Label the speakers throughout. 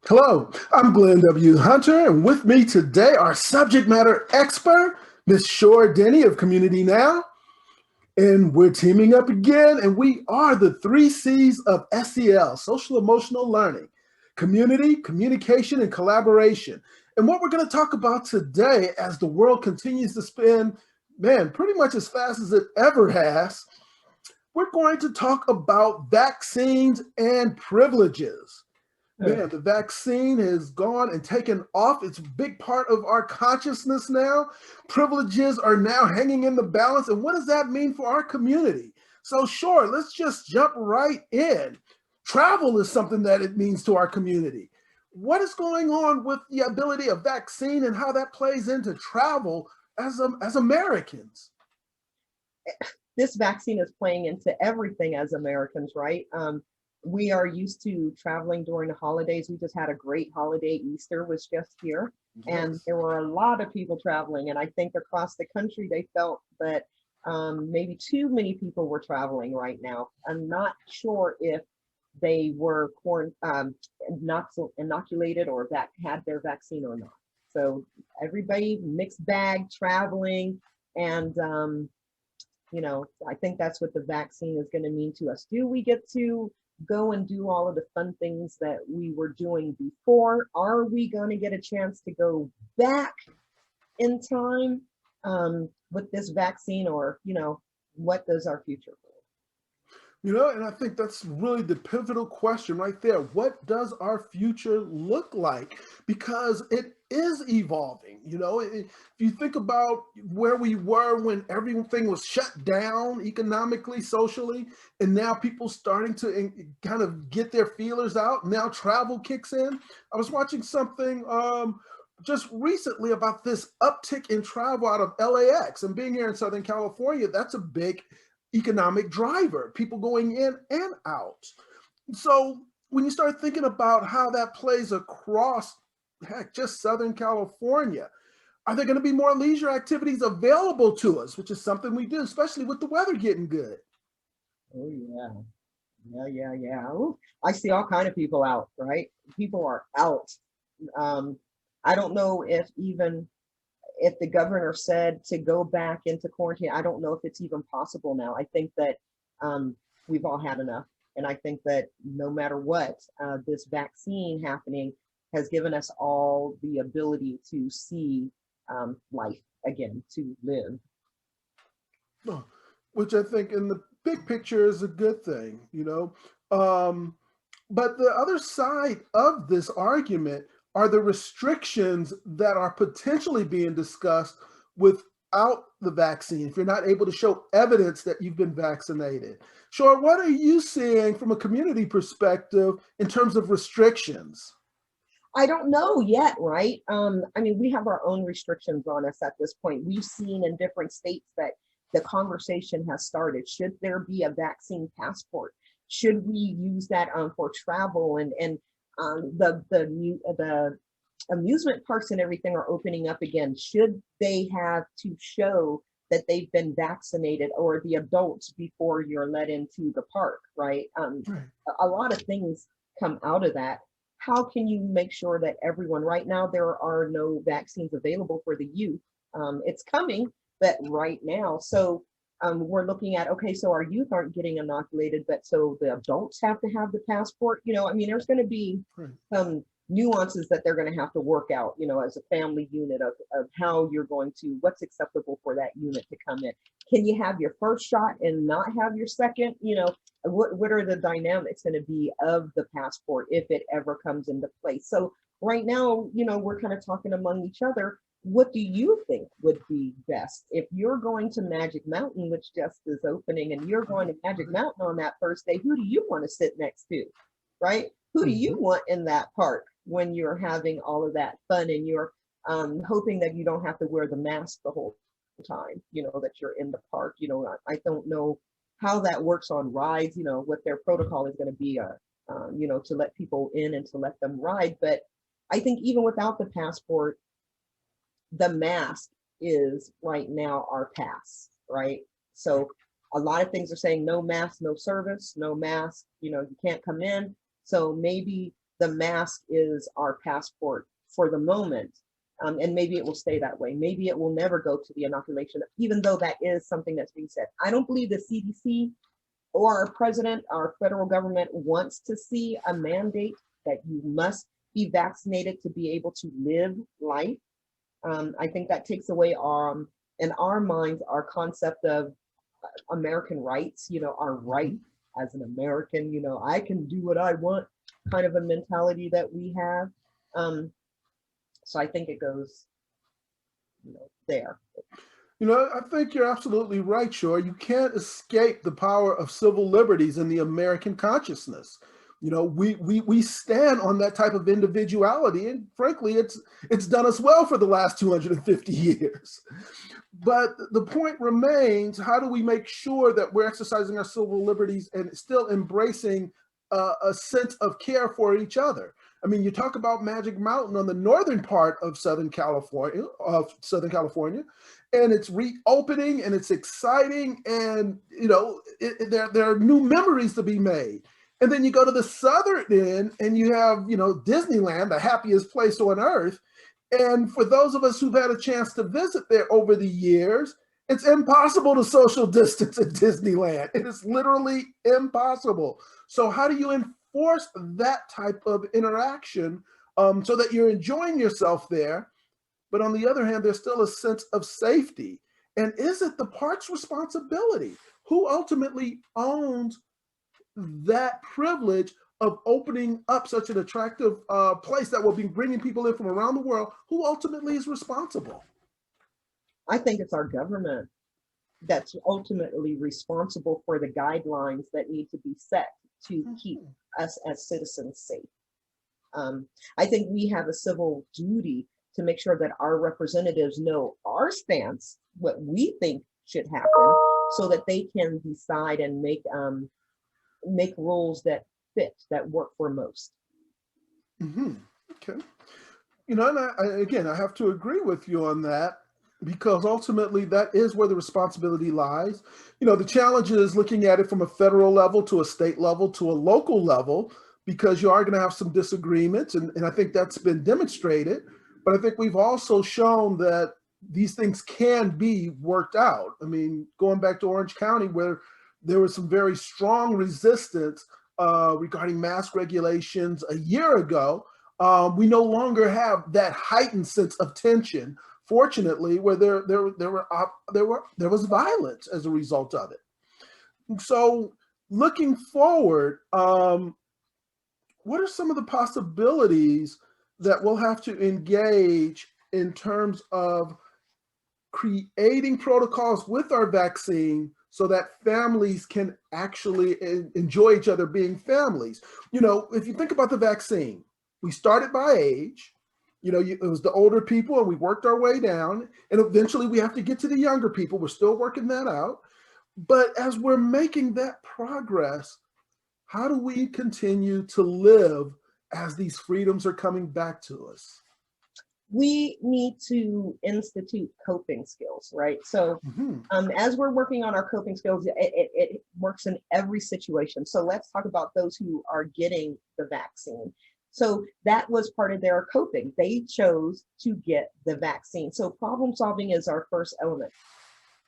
Speaker 1: Hello, I'm Glenn W. Hunter, and with me today, our subject matter expert, Miss Shor Denny of Community Now. And we're teaming up again, and we are the three C's of SEL, social emotional learning: community, communication, and collaboration. And what we're going to talk about today, as the world continues to spin, man, pretty much as fast as it ever has, we're going to talk about vaccines and privileges. Man, the vaccine has gone and taken off. It's a big part of our consciousness now. Privileges are now hanging in the balance. And what does that mean for our community? So, sure, let's just jump right in. Travel is something that it means to our community. What is going on with the ability of vaccine and how that plays into travel as Americans?
Speaker 2: This vaccine is playing into everything as Americans, right? We are used to traveling during the holidays. We just had a great holiday. Easter was just here, and
Speaker 1: Yes.
Speaker 2: there were a lot of people traveling. And I think across the country, they felt that maybe too many people were traveling right now. I'm not sure if they were inoculated or that had their vaccine or not. So everybody mixed bag traveling, and I think that's what the vaccine is going to mean to us. Do we get to go and do all of the fun things that we were doing before? Are we going to get a chance to go back in time with this vaccine, or, what does our future hold?
Speaker 1: And I think that's really the pivotal question right there. What does our future look like? Because it is evolving. If you think about where we were when everything was shut down economically, socially, and now people starting to kind of get their feelers out. Now travel kicks in. I was watching something just recently about this uptick in travel out of LAX, and being here in Southern California, that's a big economic driver, people going in and out. So when you start thinking about how that plays across, heck, just Southern California, are there going to be more leisure activities available to us, which is something we do, especially with the weather getting good?
Speaker 2: Oh yeah, yeah. Ooh, I see all kind of people out, right? People are out. Um, I don't know if the governor said to go back into quarantine. I don't know if it's even possible now. I think that um, we've all had enough. And I think that no matter what, this vaccine happening has given us all the ability to see life again, to live.
Speaker 1: Oh, which I think in the big picture is a good thing. But the other side of this argument are the restrictions that are potentially being discussed without the vaccine, if you're not able to show evidence that you've been vaccinated. Sure, what are you seeing from a community perspective in terms of restrictions?
Speaker 2: I don't know yet, right? I mean, we have our own restrictions on us at this point. We've seen in different states that the conversation has started. Should there be a vaccine passport? Should we use that for travel, and the amusement parks and everything are opening up again? Should they have to show that they've been vaccinated, or the adults, before you're let into the park, right?
Speaker 1: Right.
Speaker 2: A lot of things come out of that. How can you make sure that everyone, right now there are no vaccines available for the youth? It's coming, but right now, so we're looking at, okay, so our youth aren't getting inoculated, but so the adults have to have the passport. I mean, there's going to be
Speaker 1: Right.
Speaker 2: some nuances that they're going to have to work out, as a family unit, of how you're going to, what's acceptable for that unit to come in. Can you have your first shot and not have your second? What are the dynamics going to be of the passport if it ever comes into place? So right now, we're kind of talking among each other. What do you think would be best if you're going to Magic Mountain, which just is opening, and you're going to Magic Mountain on that first day? Who do you want to sit next to, right? Who do you
Speaker 1: Mhm.
Speaker 2: want in that park when you're having all of that fun, and you're hoping that you don't have to wear the mask the whole time, that you're in the park? I don't know how that works on rides, what their protocol is going to be, to let people in and to let them ride. But I think even without the passport, the mask is right now our pass, right? So a lot of things are saying no mask, no service, no mask, you can't come in. So maybe the mask is our passport for the moment. And maybe it will stay that way. Maybe it will never go to the inoculation, even though that is something that's being said. I don't believe the CDC or our president, our federal government wants to see a mandate that you must be vaccinated to be able to live life. I think that takes away in our minds, our concept of American rights, our right as an American, I can do what I want kind of a mentality that we have. So I think it goes, there.
Speaker 1: I think you're absolutely right, Shor. You can't escape the power of civil liberties in the American consciousness. We stand on that type of individuality, and frankly, it's done us well for the last 250 years. But the point remains: how do we make sure that we're exercising our civil liberties and still embracing a sense of care for each other? I mean, you talk about Magic Mountain on the northern part of Southern California, and it's reopening and it's exciting, and there are new memories to be made. And then you go to the southern end and you have Disneyland, the happiest place on earth. And for those of us who've had a chance to visit there over the years, it's impossible to social distance at Disneyland. It is literally impossible. So how do you enforce that type of interaction so that you're enjoying yourself there, but on the other hand, there's still a sense of safety? And is it the park's responsibility? Who ultimately owns that privilege of opening up such an attractive place that will be bringing people in from around the world? Who ultimately is responsible?
Speaker 2: I think it's our government that's ultimately responsible for the guidelines that need to be set to keep us as citizens safe. I think we have a civil duty to make sure that our representatives know our stance, what we think should happen, so that they can decide and make rules that fit, that work for most.
Speaker 1: Okay. And I have to agree with you on that, because ultimately that is where the responsibility lies. The challenge is looking at it from a federal level to a state level to a local level, because you are going to have some disagreements. And I think that's been demonstrated. But I think we've also shown that these things can be worked out. I mean, going back to Orange County, where there was some very strong resistance regarding mask regulations a year ago, we no longer have that heightened sense of tension, fortunately, where there was violence as a result of it. So looking forward, what are some of the possibilities that we'll have to engage in terms of creating protocols with our vaccine so that families can actually enjoy each other being families? If you think about the vaccine, we started by age. It was the older people and we worked our way down, and eventually we have to get to the younger people. We're still working that out. But as we're making that progress, how do we continue to live as these freedoms are coming back to us?
Speaker 2: We need to institute coping skills, right? So as we're working on our coping skills, it works in every situation. So let's talk about those who are getting the vaccine. So that was part of their coping. They chose to get the vaccine. So problem solving is our first element.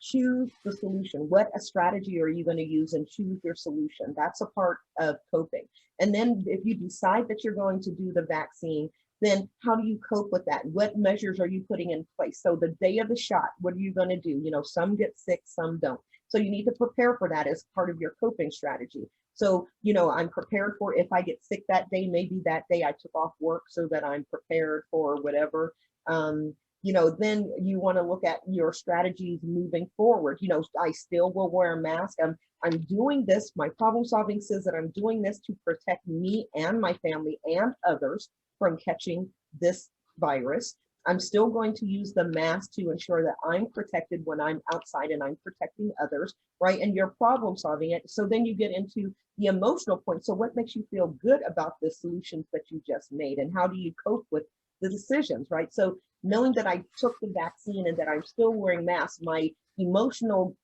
Speaker 2: Choose the solution. What a strategy are you going to use, and choose your solution? That's a part of coping. And then if you decide that you're going to do the vaccine, then how do you cope with that? What measures are you putting in place? So the day of the shot, what are you going to do? Some get sick, some don't. So you need to prepare for that as part of your coping strategy. So, I'm prepared for if I get sick that day, maybe that day I took off work so that I'm prepared for whatever. Then you want to look at your strategies moving forward. I still will wear a mask. I'm doing this. My problem solving says that I'm doing this to protect me and my family and others from catching this virus. I'm still going to use the mask to ensure that I'm protected when I'm outside and I'm protecting others, right? And you're problem solving it. So then you get into the emotional point. So what makes you feel good about the solutions that you just made? And how do you cope with the decisions, right? So knowing that I took the vaccine and that I'm still wearing masks, my emotional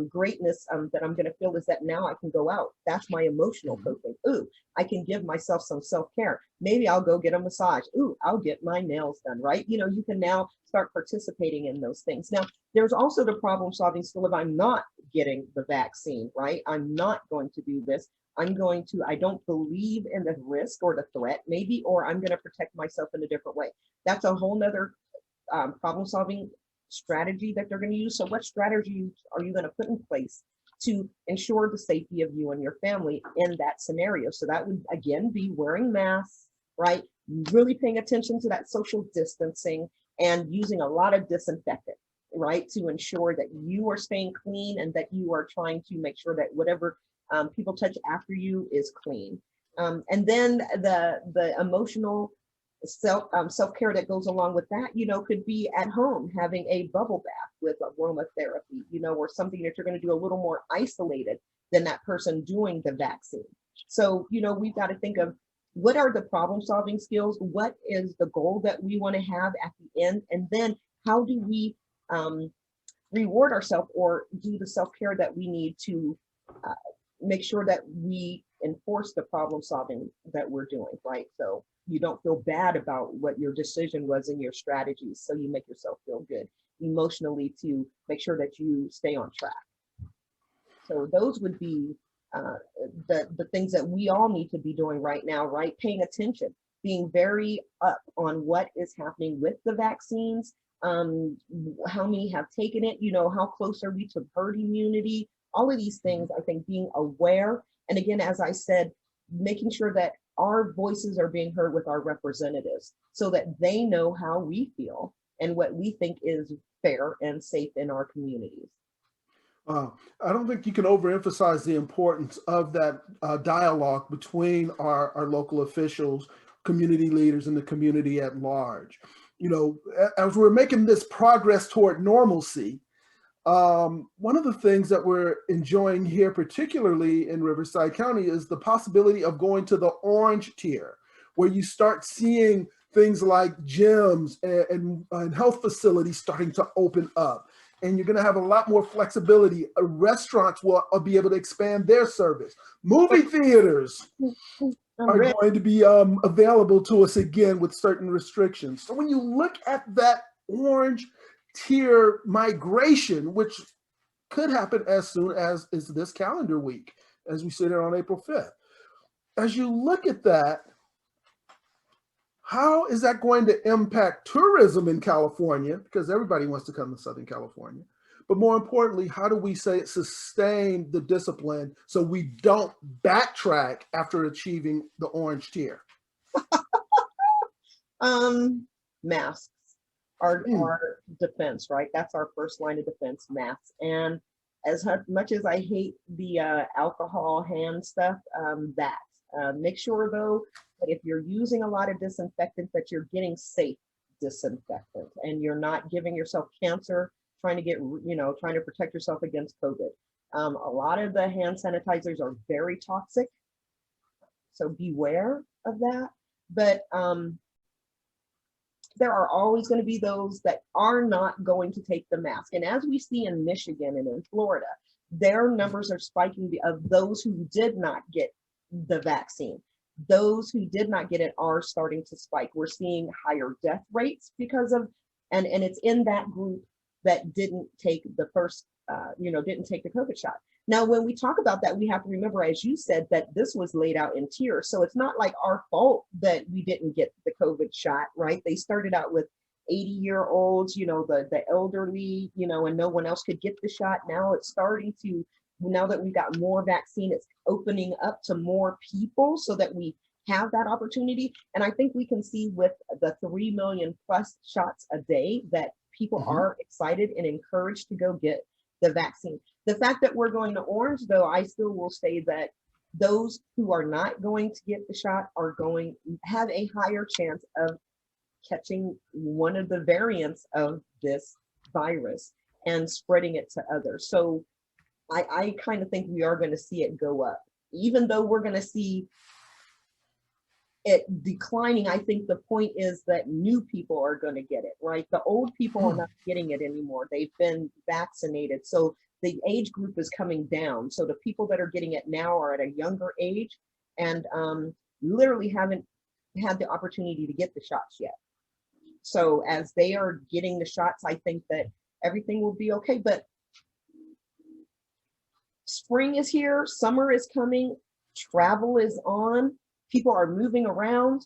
Speaker 2: greatness that I'm going to feel is that now I can go out. That's my emotional coping. Ooh, I can give myself some self-care. Maybe I'll go get a massage. Ooh, I'll get my nails done, right? You know, you can now start participating in those things. Now, there's also the problem solving skill of I'm not getting the vaccine, right? I'm not going to do this. I don't believe in the risk or the threat, maybe, or I'm going to protect myself in a different way. That's a whole nother problem solving strategy that they're going to use. So what strategies are you going to put in place to ensure the safety of you and your family in that scenario? So that would again be wearing masks, right? Really paying attention to that social distancing and using a lot of disinfectant, right? To ensure that you are staying clean and that you are trying to make sure that whatever people touch after you is clean. And then the emotional self-care that goes along with that, you know, could be at home having a bubble bath with aromatherapy, you know, or something that you're going to do a little more isolated than that person doing the vaccine. So, you know, we've got to think of what are the problem solving skills? What is the goal that we want to have at the end? And then how do we reward ourselves or do the self-care that we need to make sure that we enforce the problem solving that we're doing, right? So you don't feel bad about what your decision was in your strategies. So you make yourself feel good emotionally to make sure that you stay on track. So those would be the things that we all need to be doing right now, right? Paying attention, being very up on what is happening with the vaccines, how many have taken it, you know, how close are we to herd immunity, all of these things, I think being aware. And again, as I said, making sure that our voices are being heard with our representatives so that they know how we feel and what we think is fair and safe in our communities.
Speaker 1: I don't think you can overemphasize the importance of that dialogue between our local officials, community leaders, and the community at large. You know, as we're making this progress toward normalcy, one of the things that we're enjoying here, particularly in Riverside County, is the possibility of going to the orange tier, where you start seeing things like gyms and health facilities starting to open up. And you're going to have a lot more flexibility. Restaurants will be able to expand their service. Movie theaters are going to be available to us again with certain restrictions. So when you look at that orange tier migration, which could happen as soon as is this calendar week, as we sit here on April 5th. As you look at that, how is that going to impact tourism in California? Because everybody wants to come to Southern California. But more importantly, how do we sustain the discipline so we don't backtrack after achieving the orange tier?
Speaker 2: Masks. Our defense, right? That's our first line of defense, masks. And as much as I hate the alcohol hand stuff, make sure though that if you're using a lot of disinfectant, that you're getting safe disinfectant and you're not giving yourself cancer, trying to protect yourself against COVID. A lot of the hand sanitizers are very toxic, so beware of that. But there are always going to be those that are not going to take the mask. And as we see in Michigan and in Florida, their numbers are spiking of those who did not get the vaccine. Those who did not get it are starting to spike. We're seeing higher death rates because of, and it's in that group that didn't take the first, didn't take the COVID shot. Now, when we talk about that, we have to remember, as you said, that this was laid out in tiers. So it's not like our fault that we didn't get the COVID shot, right? They started out with 80-year-olds, the elderly, and no one else could get the shot. Now it's starting to, now that we've got more vaccine, it's opening up to more people so that we have that opportunity. And I think we can see with the 3 million plus shots a day that people are excited and encouraged to go get the vaccine. The fact that we're going to orange, though, I still will say that those who are not going to get the shot are going to have a higher chance of catching one of the variants of this virus and spreading it to others. So I kind of think we are going to see it go up. Even though we're going to see it declining, I think the point is that new people are going to get it, right? The old people are not getting it anymore. They've been vaccinated. So the age group is coming down. So the people that are getting it now are at a younger age and literally haven't had the opportunity to get the shots yet. So as they are getting the shots, I think that everything will be okay. But spring is here, summer is coming, travel is on, people are moving around,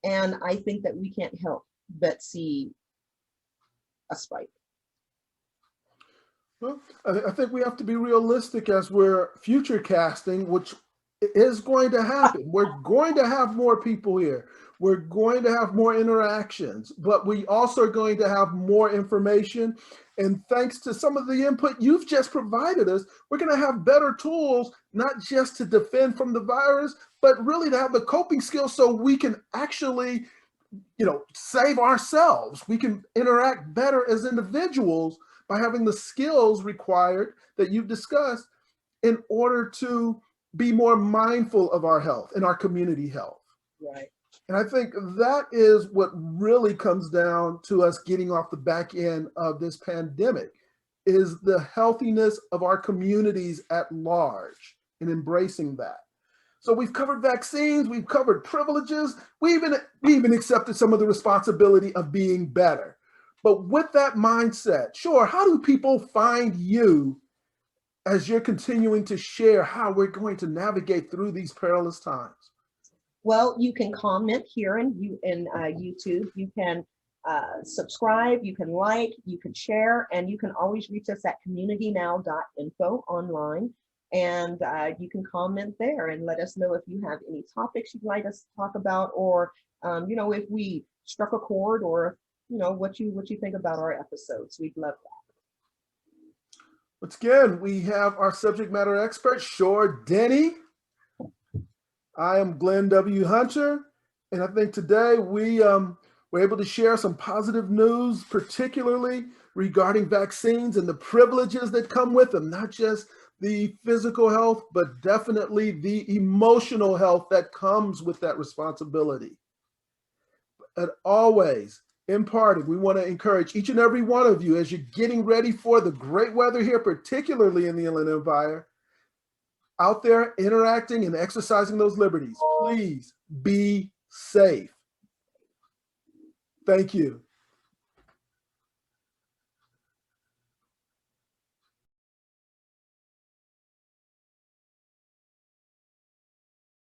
Speaker 2: and I think that we can't help but see a spike.
Speaker 1: Well, I think we have to be realistic as we're future casting, which is going to happen. We're going to have more people here. We're going to have more interactions, but we also are going to have more information. And thanks to some of the input you've just provided us, we're going to have better tools, not just to defend from the virus, but really to have the coping skills so we can actually, save ourselves. We can interact better as individuals by having the skills required that you've discussed in order to be more mindful of our health and our community health.
Speaker 2: Right.
Speaker 1: And I think that is what really comes down to us getting off the back end of this pandemic, is the healthiness of our communities at large and embracing that. So we've covered vaccines, we've covered privileges, we even accepted some of the responsibility of being better. But with that mindset, Shor, how do people find you as you're continuing to share how we're going to navigate through these perilous times?
Speaker 2: Well, you can comment here in YouTube. You can subscribe, you can like, you can share, and you can always reach us at communitynow.info online. And you can comment there and let us know if you have any topics you'd like us to talk about, or if we struck a chord, or what you think about our episodes. We'd love that.
Speaker 1: Once again, we have our subject matter expert, Shor Denny. I am Glenn W. Hunter, and I think today we were able to share some positive news, particularly regarding vaccines and the privileges that come with them, not just the physical health, but definitely the emotional health that comes with that responsibility. And always, in parting, we want to encourage each and every one of you as you're getting ready for the great weather here, particularly in the Inland Empire, out there interacting and exercising those liberties. Please be safe. Thank you.